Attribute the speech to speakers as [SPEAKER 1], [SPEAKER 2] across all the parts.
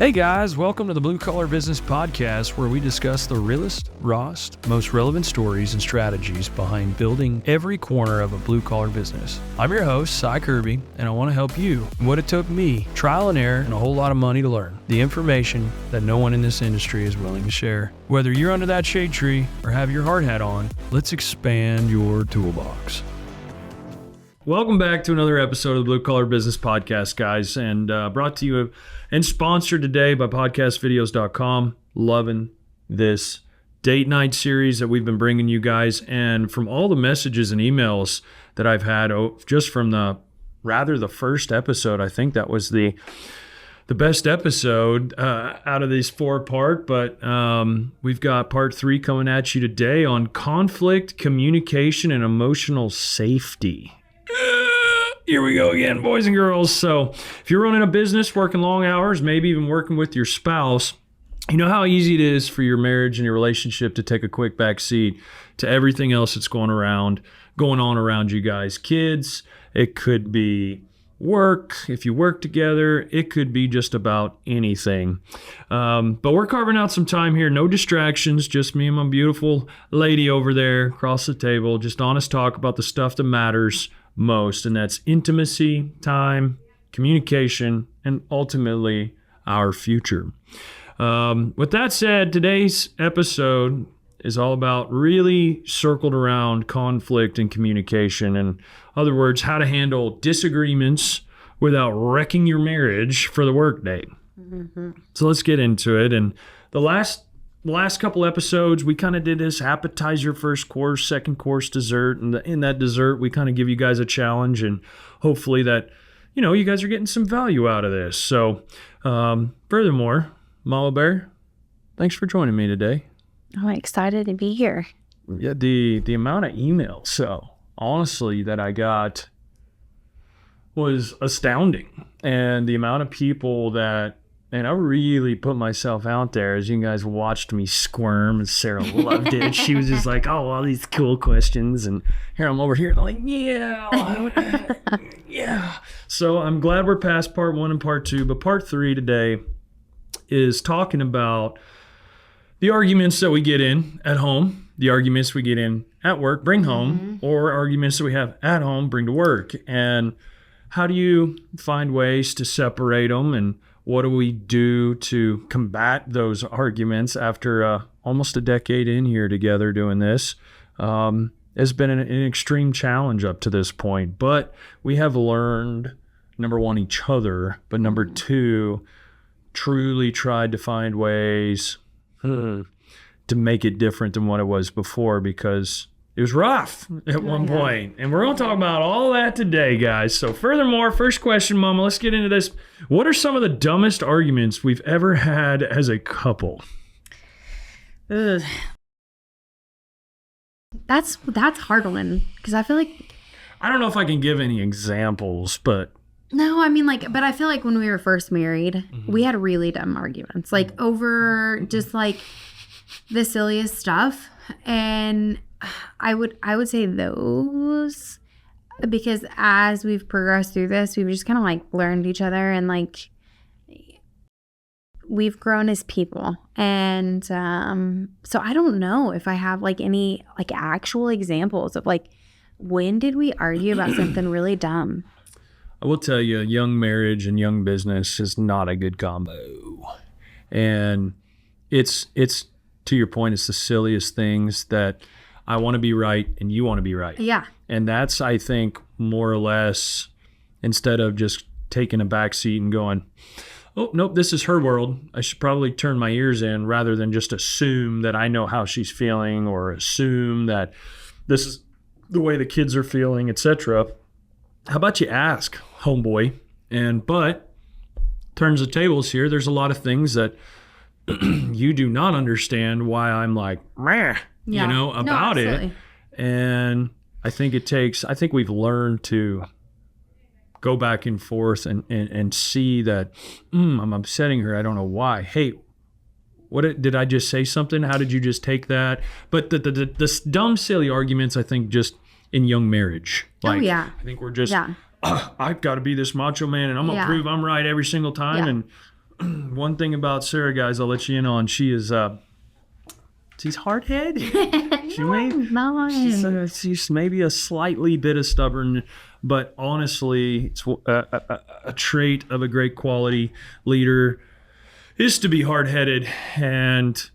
[SPEAKER 1] Hey guys, welcome to the Blue Collar Business Podcast, where we discuss the realest, rawest, most relevant stories and strategies behind building every corner of a blue collar business. I'm your host, Sy Kirby, and I want to help you. What it took me, trial and error, and a whole lot of money to learn. The information that no one in this industry is willing to share. Whether you're under that shade tree or have your hard hat on, let's expand your toolbox. Welcome back to another episode of the Blue Collar Business Podcast, guys, and brought to you and sponsored today by podcastvideos.com. Loving this date night series that we've been bringing you guys, and from all the messages and emails that I've had just from the first episode, I think that was the best episode out of these 4-part, but we've got part 3 coming at you today on conflict, communication, and emotional safety. Here we go again, boys and girls. So if you're running a business, working long hours, maybe even working with your spouse, you know how easy it is for your marriage and your relationship to take a quick back seat to everything else that's going on around you guys. Kids, it could be work. If you work together, it could be just about anything. But we're carving out some time here. No distractions, just me and my beautiful lady over there across the table. Just honest talk about the stuff that matters most, and that's intimacy, time, communication, and ultimately our future. With that said, today's episode is all about really circled around conflict and communication. In other words, how to handle disagreements without wrecking your marriage for the workday. Mm-hmm. So let's get into it. And the last couple episodes, we kind of did this appetizer, first course, second course, dessert. And in that dessert, we kind of give you guys a challenge, and hopefully that, you guys are getting some value out of this. So furthermore, Mama Bear, thanks for joining me today.
[SPEAKER 2] I'm excited to be here.
[SPEAKER 1] Yeah, the amount of emails, so honestly, that I got was astounding. And the amount of people that, and I really put myself out there, as you guys watched me squirm, and Sarah loved it. She was just like, oh, all these cool questions. And here I'm over here, and I'm like, yeah, yeah. So I'm glad we're past part 1 and part 2, but part 3 today is talking about the arguments that we get in at home, the arguments we get in at work, bring home, or arguments that we have at home, bring to work. And how do you find ways to separate them, and what do we do to combat those arguments after almost a decade in here together doing this? It's been an extreme challenge up to this point, but we have learned, number 1, each other, but number 2, truly tried to find ways to make it different than what it was before, because it was rough at one point. And we're going to talk about all that today, guys. So furthermore, first question, Mama, let's get into this. What are some of the dumbest arguments we've ever had as a couple?
[SPEAKER 2] Ugh. That's a hard one, because I feel like,
[SPEAKER 1] I don't know if I can give any examples, but
[SPEAKER 2] no, I mean, but I feel like when we were first married, we had really dumb arguments, over just the silliest stuff. And I would say those, because as we've progressed through this, we've just kind of learned each other, and we've grown as people. And so I don't know if I have any actual examples of when did we argue about something really dumb.
[SPEAKER 1] I will tell you, young marriage and young business is not a good combo. And it's to your point, it's the silliest things that I want to be right and you want to be right.
[SPEAKER 2] Yeah.
[SPEAKER 1] And that's, I think, more or less, instead of just taking a back seat and going, oh, nope, this is her world, I should probably turn my ears in, rather than just assume that I know how she's feeling, or assume that this is the way the kids are feeling, etc. How about you ask, homeboy? But turns the tables here. There's a lot of things that you do not understand why I'm meh, about it. And I think we've learned to go back and forth and see that I'm upsetting her. I don't know why. Hey, did I just say something? How did you just take that? But the dumb, silly arguments, I think, just in young marriage. I think we're just, I've got to be this macho man, and I'm going to prove I'm right every single time. And one thing about Sarah, guys, I'll let you in on. She is she's hard-headed. She's maybe a slightly bit of stubborn, but honestly, it's a trait of a great quality leader is to be hard-headed and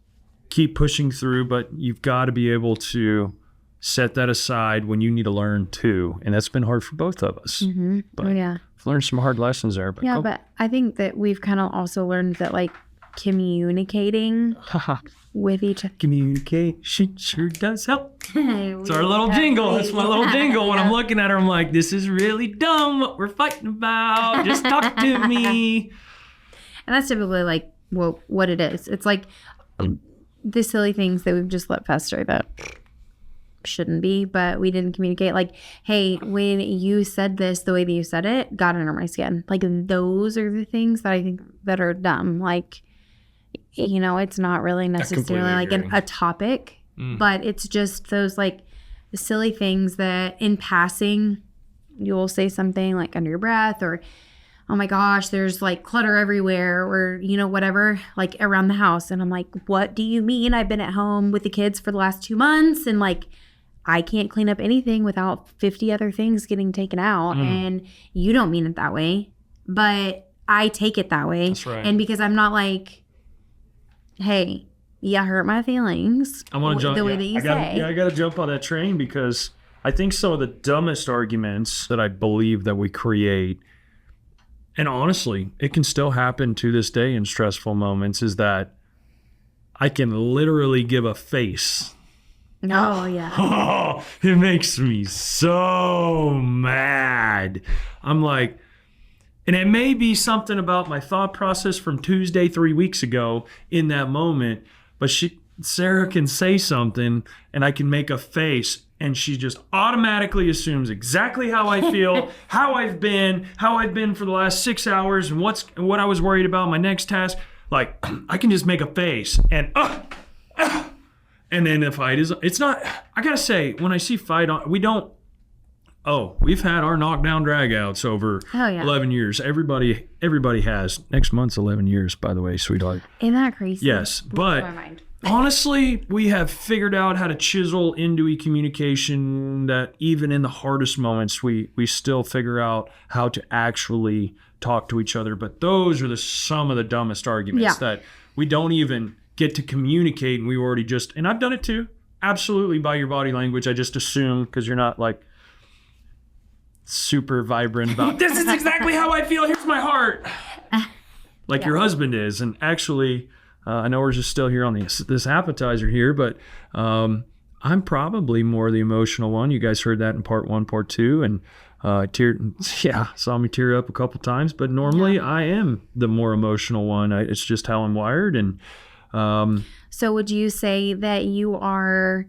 [SPEAKER 1] keep pushing through, but you've got to be able to set that aside when you need to learn too. And that's been hard for both of us.
[SPEAKER 2] Mm-hmm.
[SPEAKER 1] But
[SPEAKER 2] yeah.
[SPEAKER 1] I've learned some hard lessons there. But
[SPEAKER 2] yeah, but I think that we've kind of also learned that like communicating with each other.
[SPEAKER 1] Communication sure does help. It's our little jingle. That's my little jingle. When I'm looking at her, I'm like, this is really dumb what we're fighting about. Just talk to me.
[SPEAKER 2] And that's typically like what it is. It's like the silly things that we've just let fester that shouldn't be, but we didn't communicate. Like, hey, when you said this, the way that you said it got under my skin. Like, those are the things that I think that are dumb. Like, you know, it's not really necessarily like a topic, but it's just those like silly things that in passing you'll say something like under your breath, or oh my gosh, there's like clutter everywhere, or, you know, whatever, like around the house. And I'm like, what do you mean? I've been at home with the kids for the last 2 months, and like, I can't clean up anything without 50 other things getting taken out. And you don't mean it that way, but I take it that way.
[SPEAKER 1] That's right.
[SPEAKER 2] And because I'm not like, hey, you hurt my feelings.
[SPEAKER 1] I want to jump
[SPEAKER 2] the way that you say.
[SPEAKER 1] I got to jump on that train, because I think some of the dumbest arguments that I believe that we create, and honestly, it can still happen to this day in stressful moments, is that I can literally give a face.
[SPEAKER 2] Oh, yeah.
[SPEAKER 1] Oh, it makes me so mad. I'm like, and it may be something about my thought process from Tuesday 3 weeks ago in that moment, but Sarah can say something and I can make a face, and she just automatically assumes exactly how I feel, how I've been for the last 6 hours, and what I was worried about, my next task. Like, I can just make a face and and then the fight it's not, I gotta say, when I see fight on, we've had our knockdown dragouts over 11 years. Everybody has. Next month's 11 years, by the way, sweetheart.
[SPEAKER 2] Isn't that crazy?
[SPEAKER 1] Yes, but honestly, we have figured out how to chisel into a communication that even in the hardest moments, we still figure out how to actually talk to each other. But those are some of the dumbest arguments that we don't even get to communicate, and we already and I've done it too, absolutely, by your body language. I just assume, because you're not like super vibrant about this is exactly how I feel, here's my heart, like your husband is. And actually, I know we're just still here on this appetizer here, but I'm probably more the emotional one. You guys heard that in part 1, part 2, and saw me tear up a couple times, but normally I am the more emotional one. It's just how I'm wired. And
[SPEAKER 2] so would you say that you are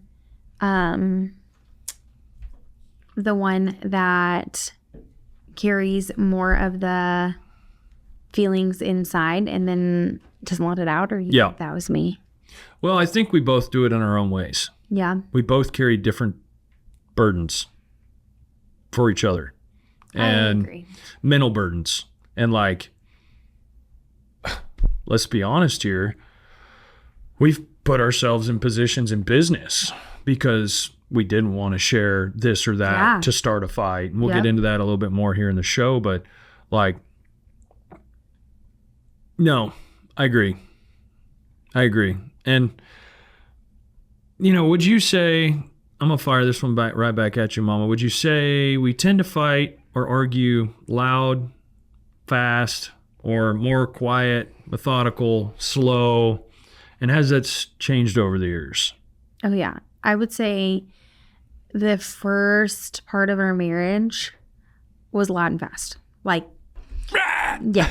[SPEAKER 2] the one that carries more of the feelings inside and then doesn't let it out, or you think that was me?
[SPEAKER 1] Well, I think we both do it in our own ways.
[SPEAKER 2] Yeah.
[SPEAKER 1] We both carry different burdens for each other. And
[SPEAKER 2] I agree.
[SPEAKER 1] Mental burdens. And like, let's be honest here, we've put ourselves in positions in business because we didn't want to share this or that to start a fight. And we'll get into that a little bit more here in the show. But like, no, I agree. And, you know, would you say, I'm going to fire this one right back at you, Mama. Would you say we tend to fight or argue loud, fast, or more quiet, methodical, slow? And has that changed over the years?
[SPEAKER 2] Oh, yeah. I would say the first part of our marriage was loud and fast. Like, yeah.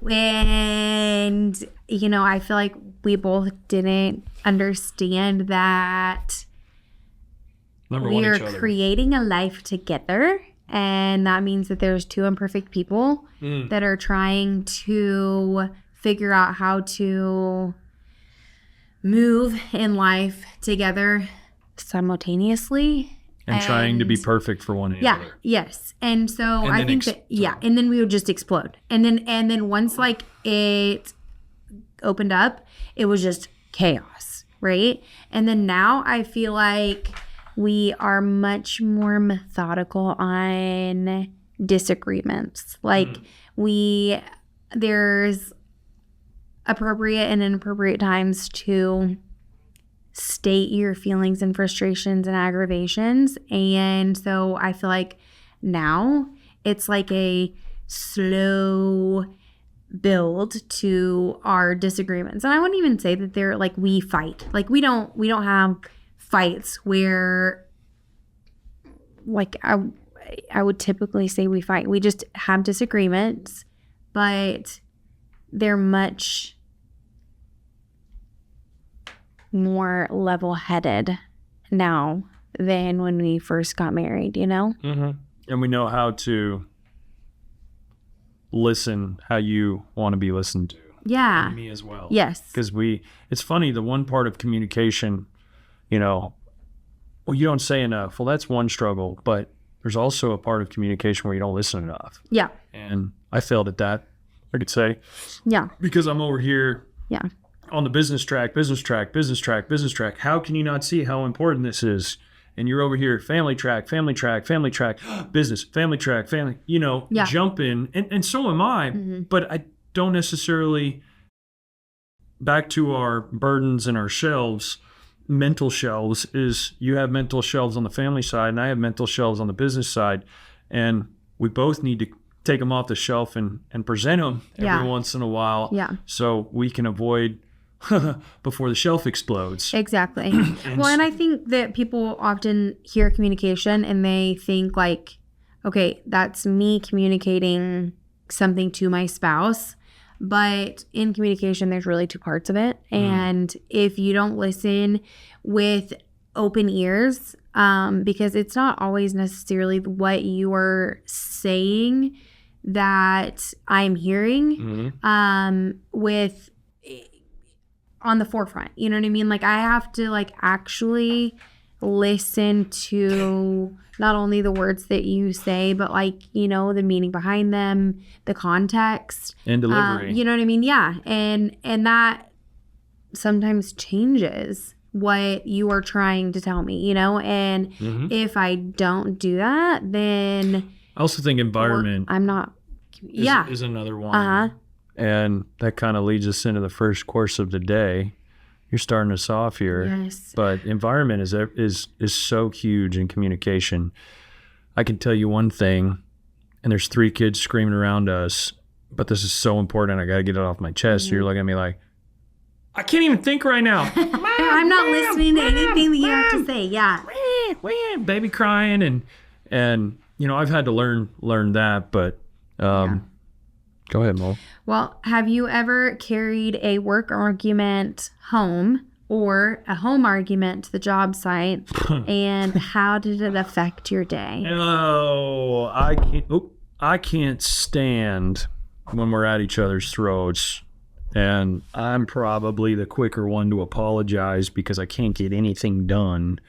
[SPEAKER 2] And, you know, I feel like we both didn't understand that we are creating a life together. And that means that there's two imperfect people that are trying to figure out how to move in life together simultaneously.
[SPEAKER 1] And trying to be perfect for one another.
[SPEAKER 2] Yeah. Yes. And so I think and then we would just explode. And then once like it opened up, it was just chaos, right? And then now I feel like we are much more methodical on disagreements. Like there's appropriate and inappropriate times to state your feelings and frustrations and aggravations. And so I feel like now it's like a slow build to our disagreements. And I wouldn't even say that they're like we fight. Like we don't have fights where like I would typically say we fight. We just have disagreements, but they're much more level-headed now than when we first got married, you know?
[SPEAKER 1] Mm-hmm. And we know how to listen how you want to be listened to.
[SPEAKER 2] Yeah.
[SPEAKER 1] And me as well.
[SPEAKER 2] Yes.
[SPEAKER 1] Because it's funny, the one part of communication, you know, well, you don't say enough. Well, that's one struggle, but there's also a part of communication where you don't listen enough.
[SPEAKER 2] Yeah.
[SPEAKER 1] And I failed at that, I could say.
[SPEAKER 2] Yeah.
[SPEAKER 1] Because I'm over here.
[SPEAKER 2] Yeah.
[SPEAKER 1] On the business track. How can you not see how important this is? And you're over here, family track, business, family track, jumping. And so am I. Mm-hmm. But I don't necessarily, back to our burdens and our shelves, mental shelves, is you have mental shelves on the family side and I have mental shelves on the business side. And we both need to take them off the shelf and present them every once in a while so we can avoid before the shelf explodes.
[SPEAKER 2] Exactly. And I think that people often hear communication and they think like, okay, that's me communicating something to my spouse. But in communication, there's really two parts of it. And if you don't listen with open ears, because it's not always necessarily what you are saying that I'm hearing with on the forefront. You know what I mean? Like I have to like actually listen to not only the words that you say, but like, you know, the meaning behind them, the context.
[SPEAKER 1] And delivery.
[SPEAKER 2] You know what I mean? Yeah. And that sometimes changes what you are trying to tell me, you know? And if I don't do that, then
[SPEAKER 1] I also think environment
[SPEAKER 2] is
[SPEAKER 1] another one. And that kind of leads us into the first course of the day. You're starting us off here.
[SPEAKER 2] Yes.
[SPEAKER 1] But environment is so huge in communication. I can tell you one thing, and there's 3 kids screaming around us, but this is so important. I got to get it off my chest. You're looking at me like, I can't even think right now.
[SPEAKER 2] I'm not listening to anything that you have to say. Yeah.
[SPEAKER 1] Baby crying. And you know, I've had to learn that, but go ahead, Mo.
[SPEAKER 2] Well, have you ever carried a work argument home or a home argument to the job site? And how did it affect your day?
[SPEAKER 1] Oh, I can't stand when we're at each other's throats. And I'm probably the quicker one to apologize because I can't get anything done.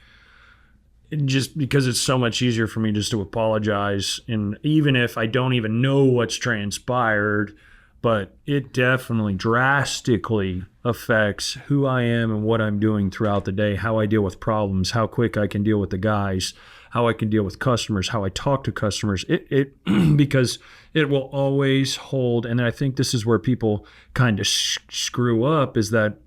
[SPEAKER 1] Just because it's so much easier for me just to apologize, and even if I don't even know what's transpired, but it definitely drastically affects who I am and what I'm doing throughout the day, how I deal with problems, how quick I can deal with the guys, how I can deal with customers, how I talk to customers. It because it will always hold, and I think this is where people kind of screw up, is that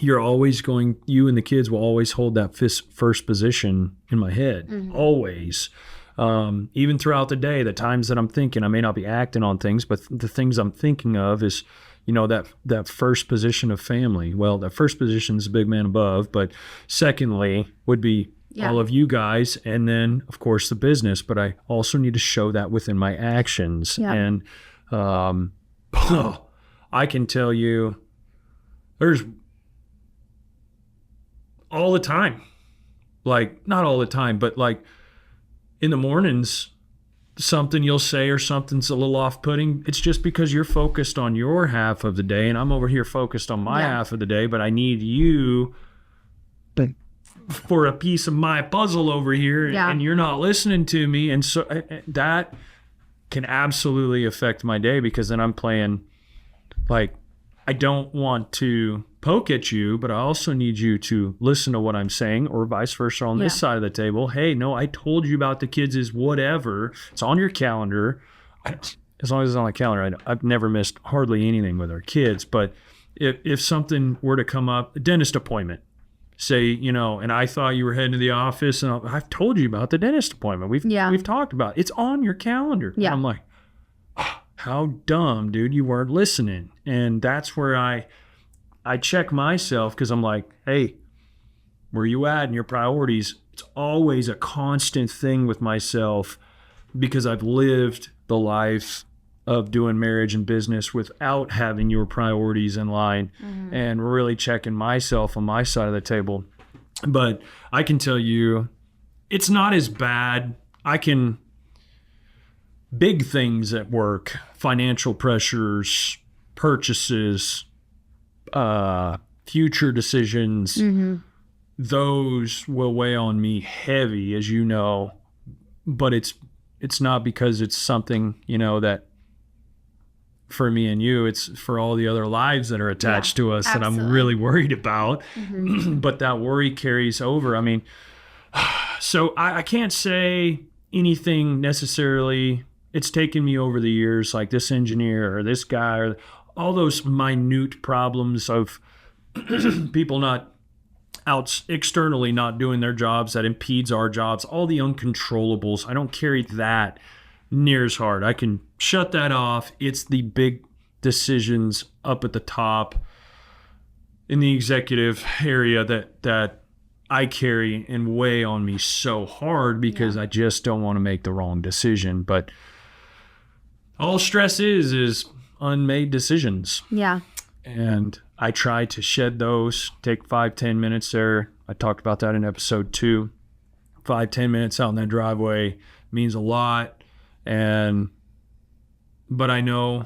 [SPEAKER 1] you and the kids will always hold that first position in my head, always. Even throughout the day, the times that I'm thinking, I may not be acting on things, but the things I'm thinking of is, you know, that first position of family. Well, that first position is the big man above, but secondly would be all of you guys, and then, of course, the business. But I also need to show that within my actions. Yeah. And I can tell you there's all the time, like not all the time, but like in the mornings, something you'll say or something's a little off-putting. It's just because you're focused on your half of the day and I'm over here focused on my half of the day, but I need you for a piece of my puzzle over here, and you're not listening to me. And so that can absolutely affect my day, because then I'm playing like, I don't want to poke at you, but I also need you to listen to what I'm saying, or vice versa on this side of the table. Hey, no, I told you about the kids is whatever. It's on your calendar. As long as it's on the calendar, I've never missed hardly anything with our kids. But if something were to come up, a dentist appointment, say, and I thought you were heading to the office, and I've told you about the dentist appointment. We've talked about it. It's on your calendar. Yeah. And I'm like, how dumb, dude, you weren't listening. And that's where I check myself, because I'm like, hey, where you at in your priorities? It's always a constant thing with myself, because I've lived the life of doing marriage and business without having your priorities in line, and really checking myself on my side of the table. But I can tell you, it's not as bad. Big things at work, financial pressures, purchases, future decisions, those will weigh on me heavy, as you know. But it's not because it's something, that for me and you, it's for all the other lives that are attached to us, absolutely, that I'm really worried about. But that worry carries over. I mean, so I can't say anything necessarily. It's taken me over the years, like this engineer or this guy, or all those minute problems of people not out externally not doing their jobs that impedes our jobs, all the uncontrollables. I don't carry that near as hard. I can shut that off. It's the big decisions up at the top in the executive area that I carry and weigh on me so hard, because I just don't want to make the wrong decision. But all stress is unmade decisions. Yeah. And I try to shed those, take 5-10 minutes there. I talked about that in episode 2. 5-10 minutes out in that driveway means a lot. But I know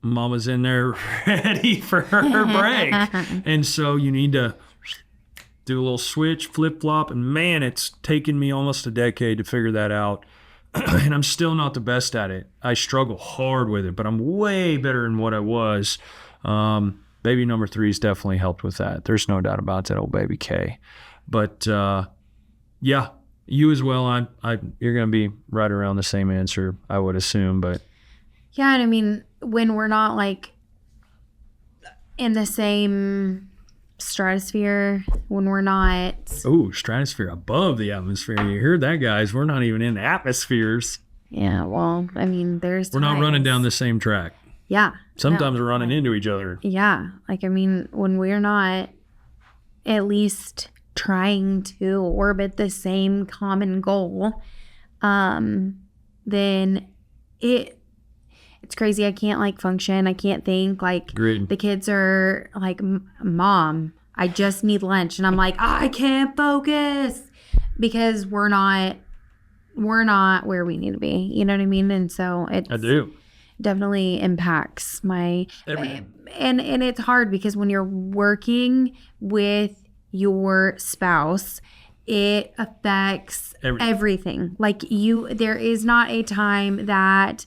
[SPEAKER 1] Mama's in there ready for her break. And so you need to do a little switch, flip-flop. And man, it's taken me almost a decade to figure that out. And I'm still not the best at it. I struggle hard with it, but I'm way better than what I was. Baby number 3's definitely helped with that. There's no doubt about that, old baby K. But yeah, you as well. You're going to be right around the same answer, I would assume. But
[SPEAKER 2] yeah, and I mean, when we're not like in the same stratosphere, when we're not...
[SPEAKER 1] Oh, stratosphere above the atmosphere. You heard that, guys. We're not even in atmospheres.
[SPEAKER 2] Yeah, well, I mean, we're
[SPEAKER 1] not running down the same track.
[SPEAKER 2] Yeah.
[SPEAKER 1] Sometimes we're running into each other.
[SPEAKER 2] Yeah. Like, I mean, when we're not at least trying to orbit the same common goal, then it's crazy. I can't like function. I can't think. Like,
[SPEAKER 1] agreed.
[SPEAKER 2] The kids are like, Mom, I just need lunch. And I'm like, I can't focus, because we're not where we need to be. You know what I mean? And so I do. Definitely impacts my everything. And it's hard, because when you're working with your spouse, it affects everything. Like there is not a time that,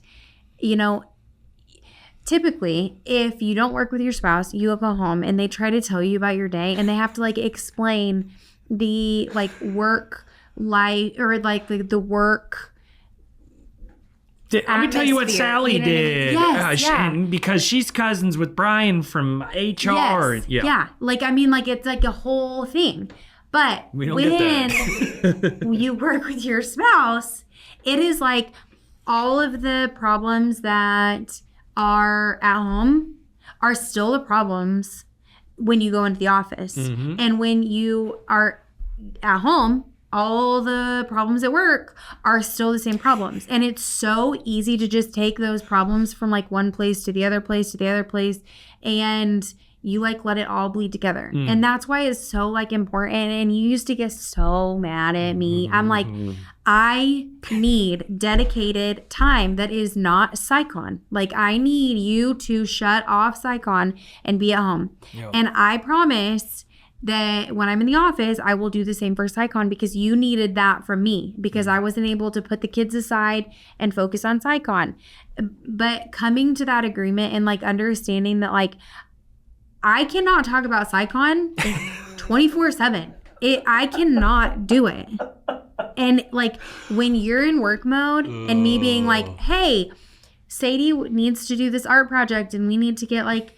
[SPEAKER 2] typically if you don't work with your spouse, you go home and they try to tell you about your day, and they have to like explain the like work life, or like the work.
[SPEAKER 1] Let me tell you what Sally did.
[SPEAKER 2] Yes,
[SPEAKER 1] and because she's cousins with Brian from HR.
[SPEAKER 2] Yes, yeah. Like, I mean, like, it's like a whole thing. But when you work with your spouse, it is like all of the problems that are at home are still the problems when you go into the office. Mm-hmm. And when you are at home, all the problems at work are still the same problems. And it's so easy to just take those problems from like one place to the other place to the other place, and you like let it all bleed together. And that's why it's so like important. And you used to get so mad at me. I'm like, I need dedicated time that is not Psychon. Like, I need you to shut off Psychon and be at home. Yep. And I promise that when I'm in the office, I will do the same for SciCon because you needed that from me because I wasn't able to put the kids aside and focus on SciCon. But coming to that agreement and like understanding that like I cannot talk about SciCon 24/7. I cannot do it. And like when you're in work mode and me being like, hey, Sadie needs to do this art project and we need to get like,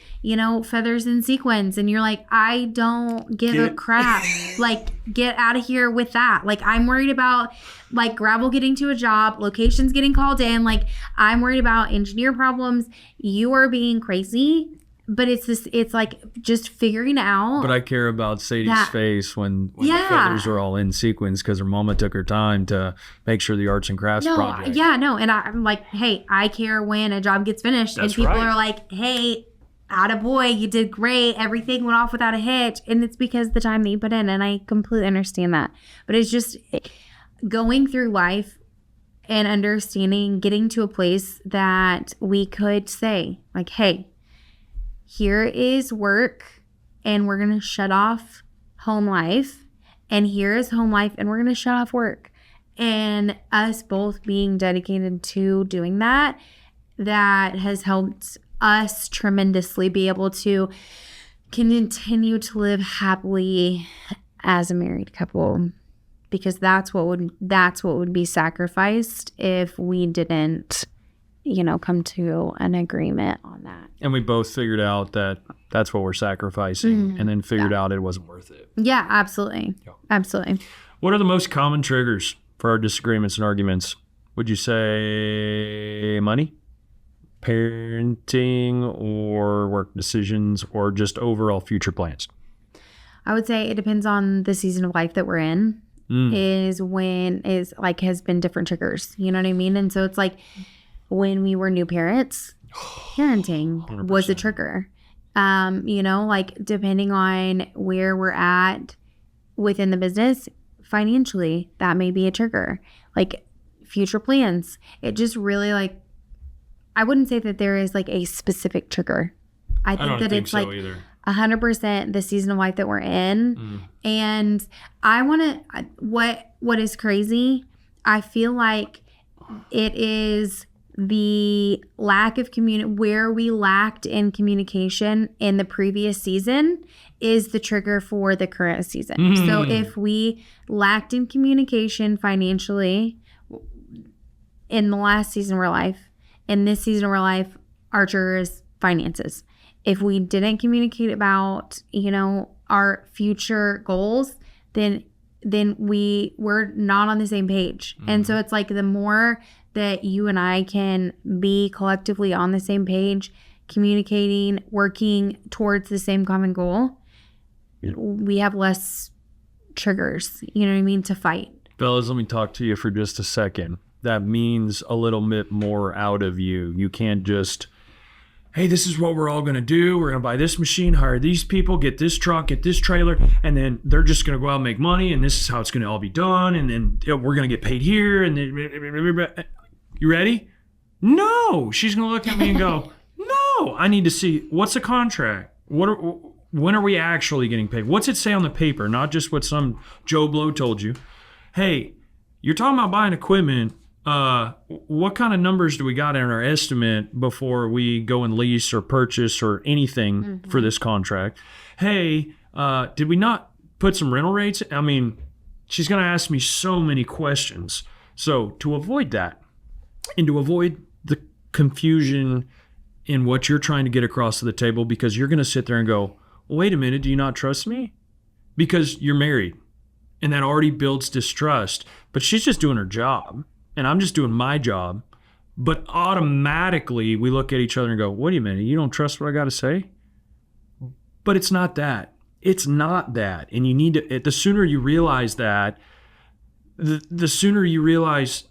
[SPEAKER 2] feathers and sequins. And you're like, I don't give a crap. Like, get out of here with that. Like, I'm worried about like gravel getting to a job, locations getting called in. Like, I'm worried about engineer problems. You are being crazy. But it's like just figuring out.
[SPEAKER 1] But I care about Sadie's face when the feathers are all in sequence because her mama took her time to make sure the arts and crafts project.
[SPEAKER 2] Yeah, no. And I'm like, hey, I care when a job gets finished.
[SPEAKER 1] That's
[SPEAKER 2] and people
[SPEAKER 1] right.
[SPEAKER 2] are like, hey, attaboy, you did great. Everything went off without a hitch. And it's because the time that you put in. And I completely understand that. But it's just going through life and understanding, getting to a place that we could say like, hey, here is work and we're going to shut off home life. And here is home life and we're going to shut off work. And us both being dedicated to doing that has helped us tremendously be able to continue to live happily as a married couple. Because that's what would be sacrificed if we didn't come to an agreement on that.
[SPEAKER 1] And we both figured out that that's what we're sacrificing and then figured out it wasn't worth it.
[SPEAKER 2] Yeah, absolutely.
[SPEAKER 1] Yeah.
[SPEAKER 2] Absolutely.
[SPEAKER 1] What are the most common triggers for our disagreements and arguments? Would you say money, parenting, or work decisions, or just overall future plans?
[SPEAKER 2] I would say it depends on the season of life that we're in has been different triggers. You know what I mean? And so it's like, when we were new parents, parenting
[SPEAKER 1] 100%.
[SPEAKER 2] was a trigger. Like depending on where we're at within the business, financially, that may be a trigger. Like future plans. It just really like, I wouldn't say that there is like a specific trigger. I think that it's like
[SPEAKER 1] either.
[SPEAKER 2] 100% the season of life that we're in. And I want to, what is crazy, I feel like it is the lack of where we lacked in communication in the previous season is the trigger for the current season. So if we lacked in communication financially in the last season of our life, in this season of our life, our trigger is finances. If we didn't communicate about, our future goals, then we were not on the same page. And so it's like the more that you and I can be collectively on the same page, communicating, working towards the same common goal, we have less triggers, to fight.
[SPEAKER 1] Fellas, let me talk to you for just a second. That means a little bit more out of you. You can't just, hey, this is what we're all going to do. We're going to buy this machine, hire these people, get this truck, get this trailer, and then they're just going to go out and make money, and this is how it's going to all be done, and then we're going to get paid here, and then... You ready? No. She's going to look at me and go, no, I need to see what's the contract. When are we actually getting paid? What's it say on the paper? Not just what some Joe Blow told you. Hey, you're talking about buying equipment. What kind of numbers do we got in our estimate before we go and lease or purchase or anything for this contract? Hey, did we not put some rental rates? I mean, she's going to ask me so many questions. So to avoid that, and to avoid the confusion in what you're trying to get across to the table, because you're going to sit there and go, well, wait a minute, do you not trust me? Because you're married, and that already builds distrust. But she's just doing her job, and I'm just doing my job. But automatically, we look at each other and go, wait a minute, you don't trust what I got to say? But it's not that. It's not that. And you need to, the sooner you realize that, the sooner you realize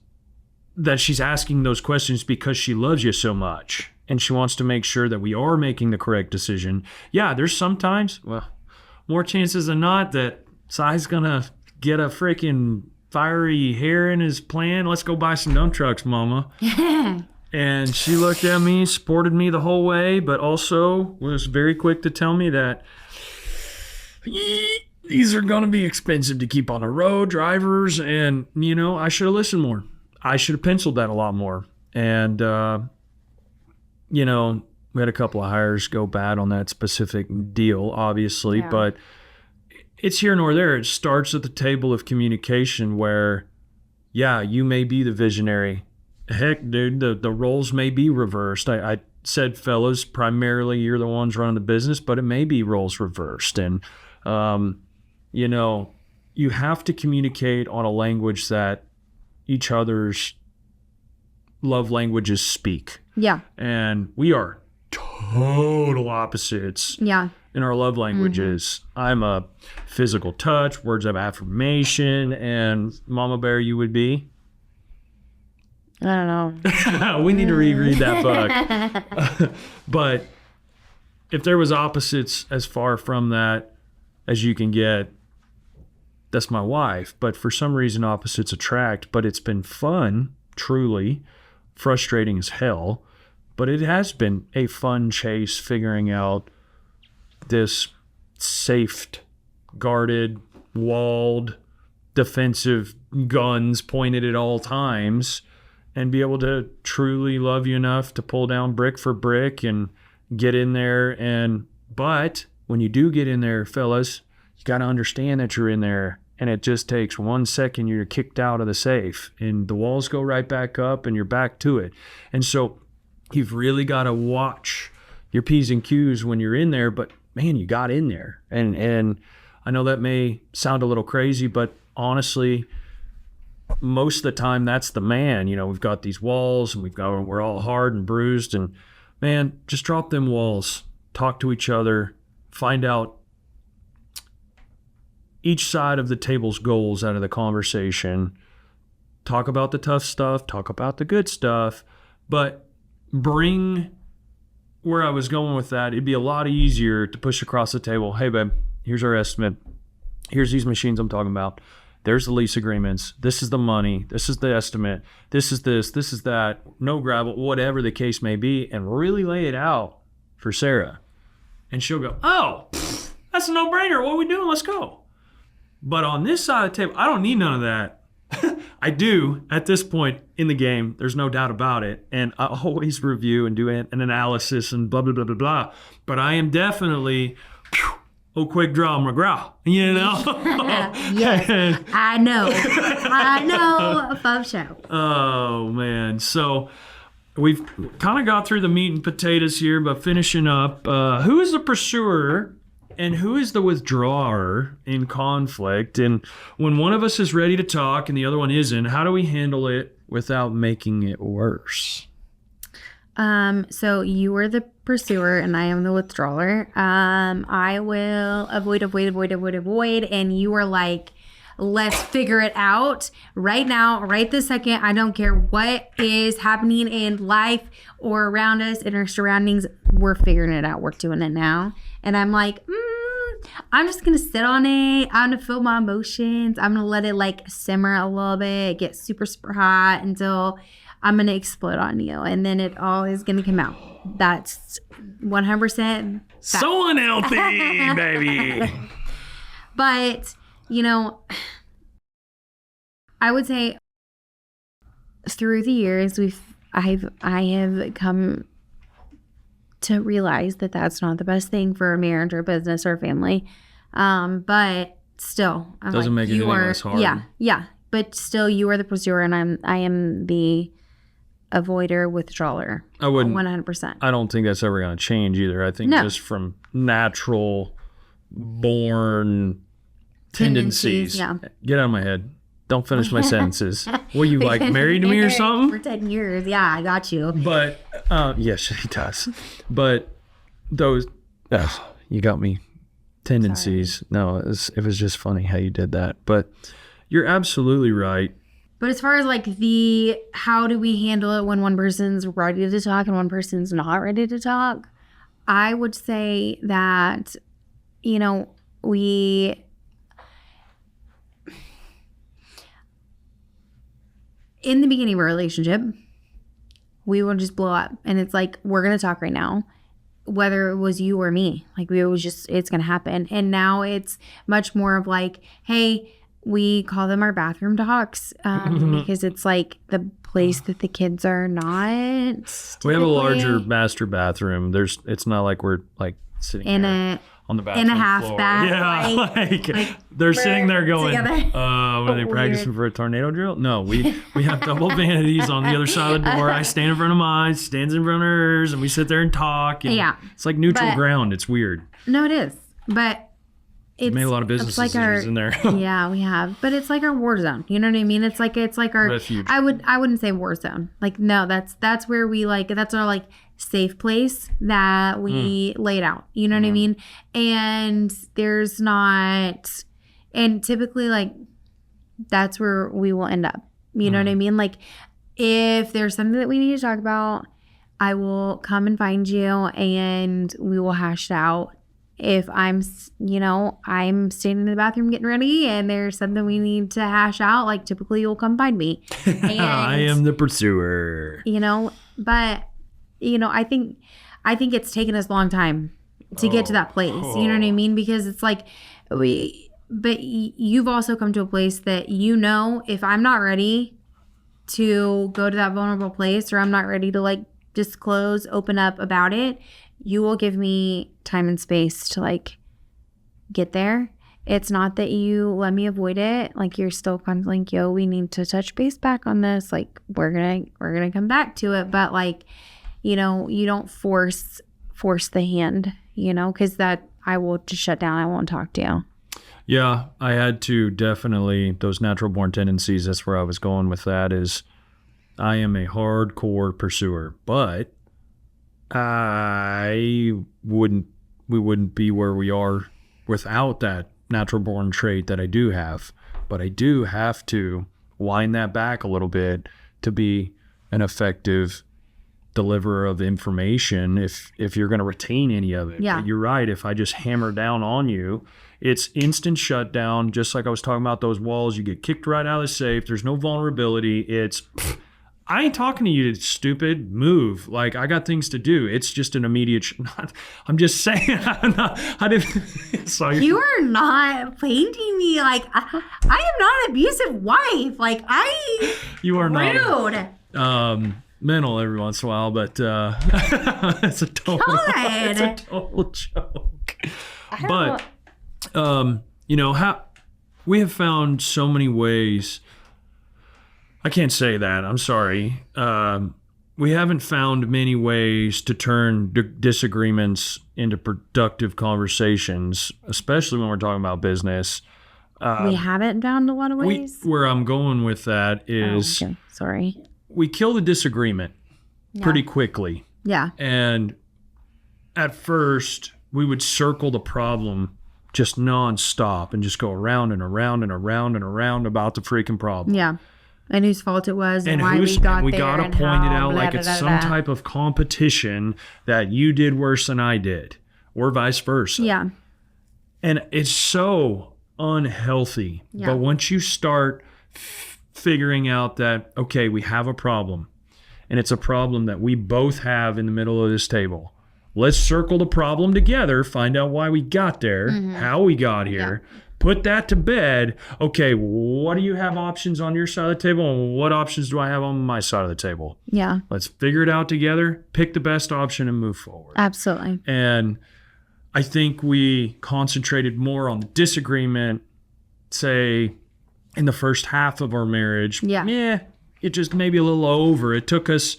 [SPEAKER 1] that she's asking those questions because she loves you so much and she wants to make sure that we are making the correct decision. Yeah, there's sometimes, well, more chances than not that Sy's gonna get a freaking fiery hair in his plan. Let's go buy some dump trucks, mama. And she looked at me, supported me the whole way, but also was very quick to tell me that these are going to be expensive to keep on the road, drivers, and, I should have listened more. I should have penciled that a lot more. And, we had a couple of hires go bad on that specific deal, obviously, but it's here nor there. It starts at the table of communication where, you may be the visionary. Heck, dude, the roles may be reversed. I said, fellas, primarily you're the ones running the business, but it may be roles reversed. And, you have to communicate on a language that each other's love languages speak. Yeah. And we are total opposites in our love languages. I'm a physical touch, words of affirmation, and Mama Bear, you would be?
[SPEAKER 2] I don't know.
[SPEAKER 1] We need to reread that book. But if there was opposites as far from that as you can get, that's my wife. But for some reason, opposites attract. But it's been fun, truly, frustrating as hell. But it has been a fun chase figuring out this safe, guarded, walled, defensive guns pointed at all times, and be able to truly love you enough to pull down brick for brick and get in there. But when you do get in there, fellas, you got to understand that you're in there, and it just takes 1 second, you're kicked out of the safe, and the walls go right back up, and you're back to it. And so you've really got to watch your P's and Q's when you're in there, but man, you got in there. And I know that may sound a little crazy, but honestly, most of the time that's the man. We've got these walls, and we're all hard and bruised, and man, just drop them walls, talk to each other, find out each side of the table's goals out of the conversation, talk about the tough stuff, talk about the good stuff, but bring where I was going with that. It'd be a lot easier to push across the table. Hey, babe, here's our estimate. Here's these machines I'm talking about. There's the lease agreements. This is the money. This is the estimate. This is this. This is that. No gravel, whatever the case may be, and really lay it out for Sarah. And she'll go, oh, that's a no-brainer. What are we doing? Let's go. But on this side of the table, I don't need none of that. I do at this point in the game. There's no doubt about it. And I always review and do an analysis and blah, blah, blah, blah, blah. But I am definitely, quick draw McGraw,
[SPEAKER 2] Yes, I know, for sure.
[SPEAKER 1] Oh, man. So we've kind of got through the meat and potatoes here, but finishing up, who is the pursuer and who is the withdrawer in conflict? And when one of us is ready to talk and the other one isn't, how do we handle it without making it worse?
[SPEAKER 2] So you are the pursuer and I am the withdrawer. I will avoid, and you are like, let's figure it out right now, right this second. I don't care what is happening in life or around us in our surroundings. We're figuring it out. We're doing it now. And I'm like, I'm just going to sit on it. I'm going to feel my emotions. I'm going to let it like simmer a little bit, get super, super hot until I'm going to explode on you. And then it all is going to come out. That's 100%.
[SPEAKER 1] So unhealthy, baby.
[SPEAKER 2] But, I would say through the years, I have come to realize that that's not the best thing for a marriage or business or family. But still,
[SPEAKER 1] doesn't make anything less hard.
[SPEAKER 2] Yeah. But still, you are the pursuer, and I am the avoider, withdrawer.
[SPEAKER 1] I wouldn't
[SPEAKER 2] 100%.
[SPEAKER 1] I don't think that's ever going to change either. I think just from natural born tendencies.
[SPEAKER 2] Yeah.
[SPEAKER 1] Get out of my head. Don't finish my sentences. Were you like married to me or something?
[SPEAKER 2] For 10 years. Yeah, I got you.
[SPEAKER 1] But, yes, she does. But those, you got me. Tendencies. Sorry. No, it was just funny how you did that. But you're absolutely right.
[SPEAKER 2] But as far as like how do we handle it when one person's ready to talk and one person's not ready to talk? I would say that, we... in the beginning of a relationship, we will just blow up. And it's like, we're going to talk right now. whether it was you or me. Like, it was just, it's going to happen. And now it's much more of like, hey, we call them our bathroom talks because it's like the place that the kids are not.
[SPEAKER 1] We have a larger master bathroom. It's not like we're like sitting
[SPEAKER 2] in
[SPEAKER 1] there on the bathroom
[SPEAKER 2] in a half
[SPEAKER 1] floor.
[SPEAKER 2] bath.
[SPEAKER 1] Yeah, like they're sitting there going, are they practicing for a tornado drill? No, we have double vanities on the other side of the door. I stand in front of mine, she stands in front of hers, and we sit there and talk. And it's like neutral ground. It's weird.
[SPEAKER 2] No, it is. But it's
[SPEAKER 1] made a lot of business
[SPEAKER 2] like
[SPEAKER 1] decisions in there.
[SPEAKER 2] Yeah, we have. But it's like our war zone. You know what I mean? It's like our
[SPEAKER 1] refuge.
[SPEAKER 2] I wouldn't say war zone. Like, no, that's where we like, that's our like safe place that we laid out. You know what I mean? And there's not, and typically like that's where we will end up. You know what I mean? Like, if there's something that we need to talk about, I will come and find you and we will hash it out. If I'm standing in the bathroom getting ready and there's something we need to hash out, like, typically you'll come find me. And,
[SPEAKER 1] I am the pursuer.
[SPEAKER 2] But I think it's taken us a long time to get to that place. You know what I mean? Because it's like but you've also come to a place that, if I'm not ready to go to that vulnerable place, or I'm not ready to like disclose, open up about it, you will give me time and space to like get there. It's not that you let me avoid it. Like, you're still kind of like, yo, we need to touch base back on this. Like, we're gonna come back to it. But like, you don't force the hand, because that I will just shut down. I won't talk to you.
[SPEAKER 1] Yeah, I had to definitely, those natural born tendencies, that's where I was going with that, is I am a hardcore pursuer, but we wouldn't be where we are without that natural born trait that I do have. But I do have to wind that back a little bit to be an effective deliverer of information if you're going to retain any of it.
[SPEAKER 2] Yeah.
[SPEAKER 1] But you're right. If I just hammer down on you, it's instant shutdown. Just like I was talking about those walls, you get kicked right out of the safe. There's no vulnerability. It's, I ain't talking to you, stupid. Move. Like, I got things to do. It's just an immediate. I'm just saying. I didn't. Sorry.
[SPEAKER 2] You are not painting me like I am not an abusive wife. Like,
[SPEAKER 1] You are
[SPEAKER 2] rude.
[SPEAKER 1] Not. Mental every once in a while, but it's a total joke. But how we have found so many ways. I can't say that. I'm sorry. We haven't found many ways to turn disagreements into productive conversations, especially when we're talking about business.
[SPEAKER 2] We haven't found a lot of ways.
[SPEAKER 1] Where I'm going with that is,
[SPEAKER 2] okay. Sorry.
[SPEAKER 1] We kill the disagreement pretty quickly.
[SPEAKER 2] Yeah.
[SPEAKER 1] And at first, we would circle the problem just nonstop and just go around and around and around and around about the freaking problem.
[SPEAKER 2] Yeah. And whose fault it was and why we got there.
[SPEAKER 1] We got to point it out like it's some type of competition that you did worse than I did, or vice versa.
[SPEAKER 2] Yeah.
[SPEAKER 1] And it's so unhealthy.
[SPEAKER 2] Yeah.
[SPEAKER 1] But once you start figuring out that, okay, we have a problem, and it's a problem that we both have in the middle of this table. Let's circle the problem together, find out why we got there, how we got here, put that to bed. Okay, what do you have options on your side of the table, and what options do I have on my side of the table?
[SPEAKER 2] Yeah.
[SPEAKER 1] Let's figure it out together, pick the best option, and move forward.
[SPEAKER 2] Absolutely.
[SPEAKER 1] And I think we concentrated more on the disagreement, say, in the first half of our marriage.
[SPEAKER 2] Yeah.
[SPEAKER 1] It just maybe a little over. It took us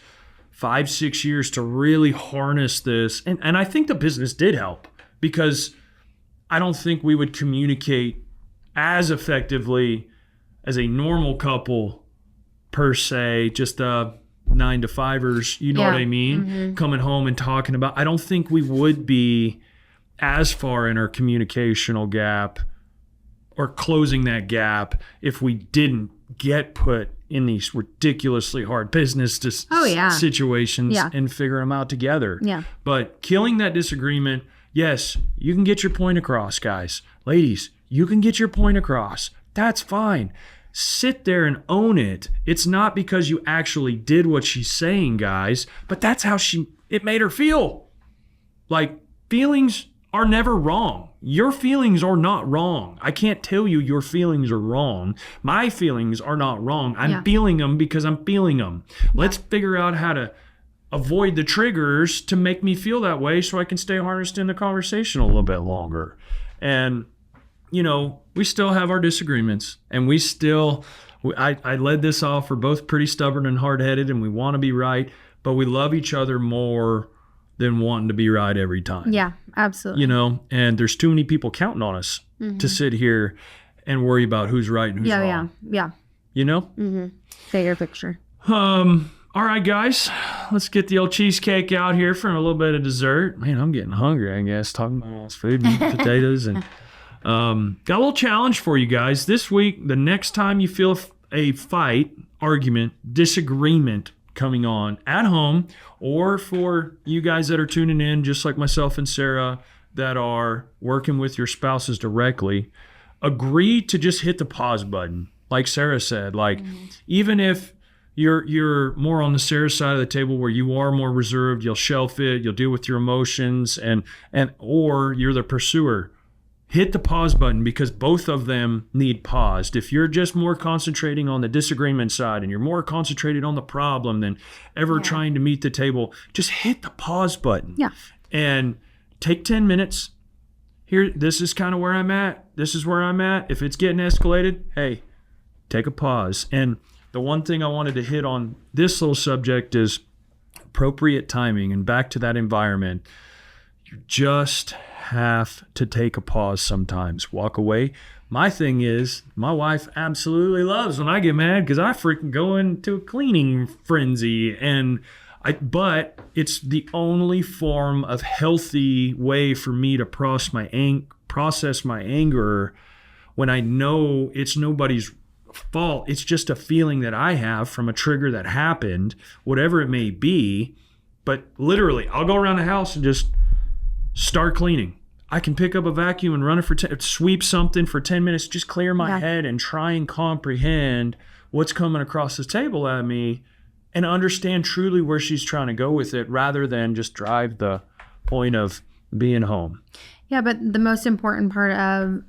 [SPEAKER 1] 5-6 years to really harness this. And I think the business did help, because I don't think we would communicate as effectively as a normal couple per se, just 9-to-5ers, you know what I mean? Coming home and talking about, I don't think we would be as far in our communicational gap or closing that gap if we didn't get put in these ridiculously hard business situations and figure them out together.
[SPEAKER 2] Yeah.
[SPEAKER 1] But killing that disagreement, yes, you can get your point across, guys. Ladies, you can get your point across. That's fine. Sit there and own it. It's not because you actually did what she's saying, guys, but that's how it made her feel. Like, feelings are never wrong. Your feelings are not wrong. I can't tell you your feelings are wrong. My feelings are not wrong. I'm feeling them because I'm feeling them. Let's figure out how to avoid the triggers to make me feel that way so I can stay harnessed in the conversation a little bit longer. And, you know, we still have our disagreements, and we still, I led this off. We're both pretty stubborn and hard-headed, and we want to be right, but we love each other more than wanting to be right every time.
[SPEAKER 2] Yeah, absolutely.
[SPEAKER 1] You know, and there's too many people counting on us to sit here and worry about who's right and who's wrong.
[SPEAKER 2] Yeah.
[SPEAKER 1] You know?
[SPEAKER 2] Mm-hmm. Bigger picture.
[SPEAKER 1] All right, guys, let's get the old cheesecake out here for a little bit of dessert. Man, I'm getting hungry, I guess, talking about all this food and potatoes. And got a little challenge for you guys. This week, the next time you feel a fight, argument, disagreement coming on at home, or for you guys that are tuning in, just like myself and Sarah, that are working with your spouses directly, agree to just hit the pause button. Like Sarah said, like, even if you're more on the Sarah side of the table where you are more reserved, you'll shelf it, you'll deal with your emotions, and or you're the pursuer, hit the pause button, because both of them need paused. If you're just more concentrating on the disagreement side and you're more concentrated on the problem than ever trying to meet the table, just hit the pause button.
[SPEAKER 2] Yeah.
[SPEAKER 1] And take 10 minutes. Here, this is kind of where I'm at. This is where I'm at. If it's getting escalated, hey, take a pause. And the one thing I wanted to hit on this little subject is appropriate timing. And back to that environment, you just have to take a pause sometimes. Walk away. My thing is, my wife absolutely loves when I get mad because I freaking go into a cleaning frenzy. But it's the only form of healthy way for me to process my anger when I know it's nobody's fault. It's just a feeling that I have from a trigger that happened, whatever it may be. But literally, I'll go around the house and just start cleaning. I can pick up a vacuum and run it for sweep something for 10 minutes, just clear my head and try and comprehend what's coming across the table at me and understand truly where she's trying to go with it, rather than just drive the point of being home.
[SPEAKER 2] Yeah, but the most important part of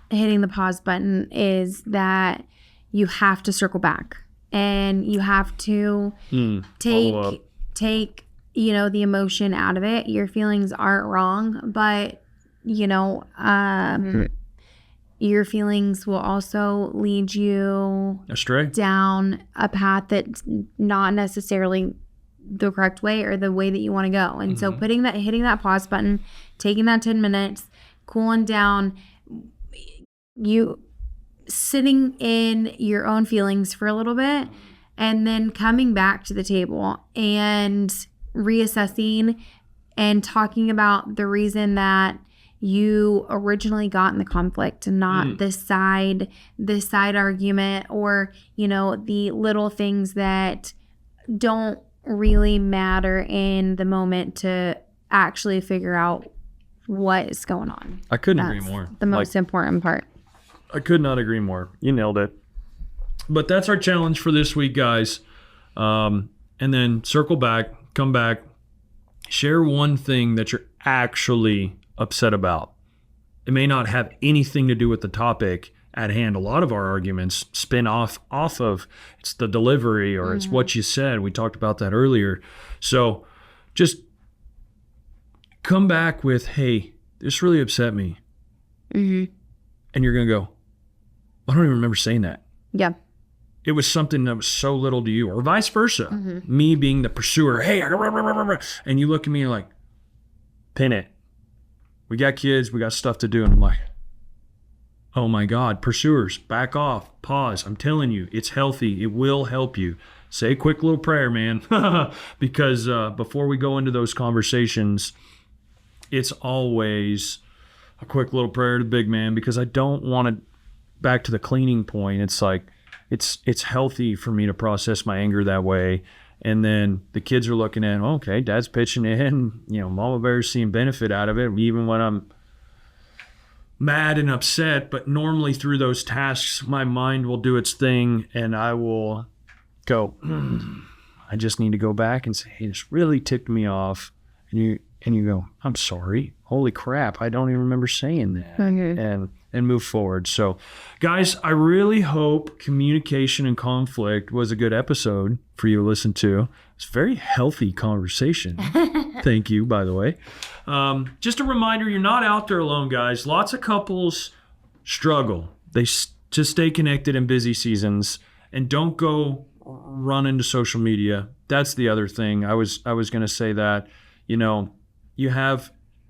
[SPEAKER 2] hitting the pause button is that you have to circle back, and you have to take the emotion out of it. Your feelings aren't wrong, but your feelings will also lead you
[SPEAKER 1] astray
[SPEAKER 2] down a path that's not necessarily the correct way or the way that you want to go. And so hitting that pause button, taking that 10 minutes, cooling down, you sitting in your own feelings for a little bit, and then coming back to the table and reassessing and talking about the reason that you originally got in the conflict, and not this side argument, or the little things that don't really matter in the moment, to actually figure out what is going on.
[SPEAKER 1] I couldn't agree more.
[SPEAKER 2] The most important part.
[SPEAKER 1] I could not agree more. You nailed it. But that's our challenge for this week, guys. And then circle back, come back, share one thing that you're actually upset about. It may not have anything to do with the topic at hand. A lot of our arguments spin off of it's the delivery, or it's what you said. We talked about that earlier. So just come back with, hey, this really upset me. And you're going to go, I don't even remember saying that.
[SPEAKER 2] Yeah.
[SPEAKER 1] It was something that was so little to you, or vice versa. Me being the pursuer, hey, and you look at me and like, pin it. We got kids, we got stuff to do. And I'm like, oh my God, pursuers, back off, pause. I'm telling you, it's healthy. It will help you. Say a quick little prayer, man. Because before we go into those conversations, it's always a quick little prayer to the big man, because I don't want to, back to the cleaning point, it's like, it's healthy for me to process my anger that way. And then the kids are looking at, okay, dad's pitching in, Mama Bear's seeing benefit out of it, even when I'm mad and upset. But normally through those tasks, my mind will do its thing, and I will go, I just need to go back and say, hey, this really ticked me off. And and you go, I'm sorry. Holy crap. I don't even remember saying that. And move forward. So guys, I really hope communication and conflict was a good episode for you to listen to. It's a very healthy conversation. Thank you, by the way. Just a reminder, you're not out there alone, guys. Lots of couples struggle. They just stay connected in busy seasons and don't go run into social media. That's the other thing. I was going to say that,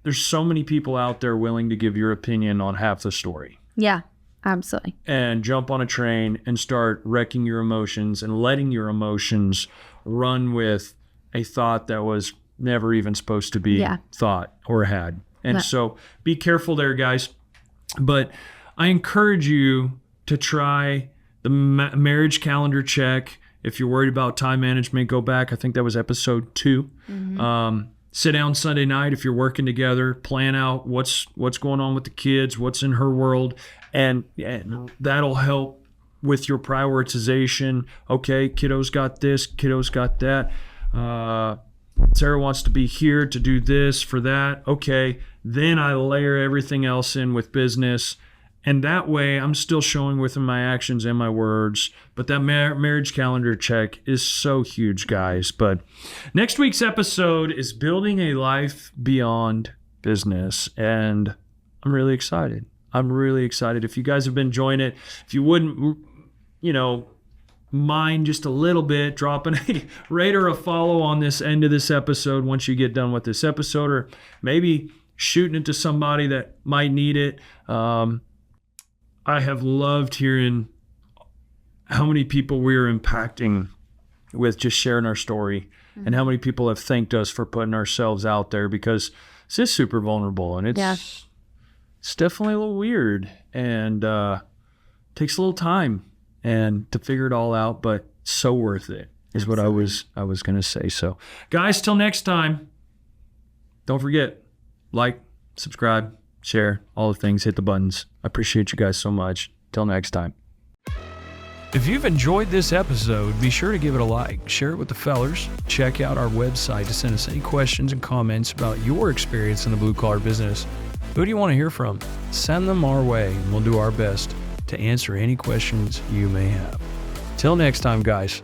[SPEAKER 1] there's so many people out there willing to give your opinion on half the story.
[SPEAKER 2] Yeah, absolutely.
[SPEAKER 1] And jump on a train and start wrecking your emotions and letting your emotions run with a thought that was never even supposed to be thought or had. And so be careful there, guys. But I encourage you to try the marriage calendar check. If you're worried about time management, go back. I think that was episode 2. Sit down Sunday night if you're working together, plan out what's going on with the kids, what's in her world, and that'll help with your prioritization. Okay, kiddo's got this, kiddo's got that. Sarah wants to be here to do this for that. Okay, then I layer everything else in with business. And that way, I'm still showing within my actions and my words. But that marriage calendar check is so huge, guys. But next week's episode is building a life beyond business. And I'm really excited. If you guys have been enjoying it, if you wouldn't, mind just a little bit, dropping a rate or a follow on this end of this episode once you get done with this episode, or maybe shooting it to somebody that might need it. I have loved hearing how many people we are impacting with just sharing our story, and how many people have thanked us for putting ourselves out there, because it's just super vulnerable, and it's definitely a little weird, and takes a little time and to figure it all out, but so worth it is what I was going to say. So guys, till next time, don't forget, like, subscribe, share, all the things, hit the buttons. I appreciate you guys so much. Till next time.
[SPEAKER 3] If you've enjoyed this episode, be sure to give it a like, share it with the fellers, check out our website to send us any questions and comments about your experience in the blue collar business. Who do you want to hear from? Send them our way, and we'll do our best to answer any questions you may have. Till next time, guys.